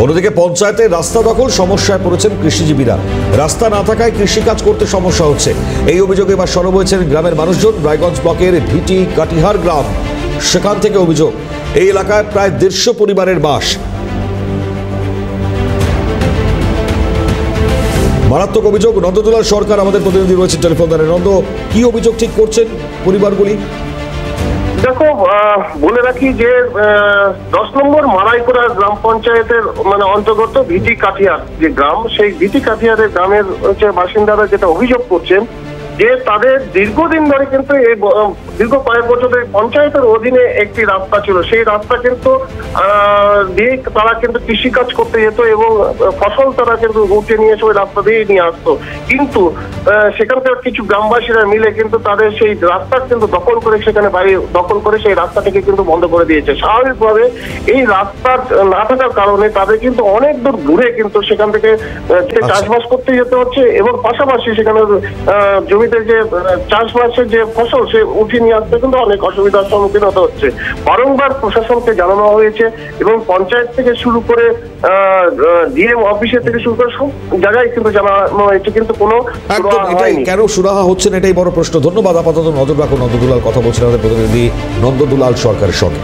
অন্যদিকে পঞ্চায়েতের রাস্তা দখল সমস্যায় পড়েছেন কৃষিজীবীরা। রাস্তা না থাকায় কৃষিকাজ করতে সমস্যা হচ্ছে। এই অভিযোগে এবার সরব হয়েছেন গ্রামের মানুষজন। রায়গঞ্জ ব্লকের ভিটি কাটিহার গ্রাম, সেখান থেকে অভিযোগ এই এলাকায় প্রায় 150 পরিবারের বাস। মারাত্মক অভিযোগ। নন্দদুলাল সরকার আমাদের প্রতিনিধি রয়েছে টেলিফোন লাইনে। নন্দ, কি অভিযোগ ঠিক করছেন পরিবারগুলি? দেখো, বলে রাখি যে 10 নম্বর মারাইপুরা গ্রাম পঞ্চায়েতের অন্তর্গত ভিটি কাঠিয়ার যে গ্রাম, সেই ভিটি কাঠিয়ারের গ্রামের বাসিন্দারা যেটা অভিযোগ করছেন যে তাদের দীর্ঘদিন ধরে কিন্তু এই দীর্ঘ কয়েক বছর ধরে পঞ্চায়েতের অধীনে একটি রাস্তা ছিল। সেই রাস্তা কিন্তু দিয়ে তারা কিন্তু কৃষিকাজ করতে যেত এবং ফসল তারা কিন্তু উঠে নিয়ে এসে ওই রাস্তা দিয়ে নিয়ে আসতো। কিন্তু সেখানকার কিছু গ্রামবাসীরা মিলে কিন্তু তাদের সেই রাস্তা কিন্তু দখল করে, সেখানে বাড়ি দখল করে সেই রাস্তাটিকে কিন্তু বন্ধ করে দিয়েছে। স্বাভাবিকভাবে এই রাস্তা না থাকার কারণে তাদের কিন্তু অনেক দূর ঘুরে কিন্তু সেখান থেকে চাষবাস করতে যেতে হচ্ছে এবং পাশাপাশি সেখানে জমিতে যে চাষবাসের যে ফসল সে উঠিয়ে নিয়ে আসতে কিন্তু অনেক অসুবিধার সম্মুখীন হতে হচ্ছে। বারংবার প্রশাসনকে জানানো হয়েছে এবং পঞ্চায়েত থেকে শুরু করে ডিএম অফিসের থেকে শুরু করে সব জায়গায় কিন্তু জানানো হয়েছে, কিন্তু কোনো কেন সুরাহা হচ্ছে না এটাই বড় প্রশ্ন। ধন্যবাদ। আপাতত নজর রাখুন। নন্দদুলাল কথা বলছিলেন আমাদের প্রতিনিধি নন্দদুলাল সরকারের সঙ্গে।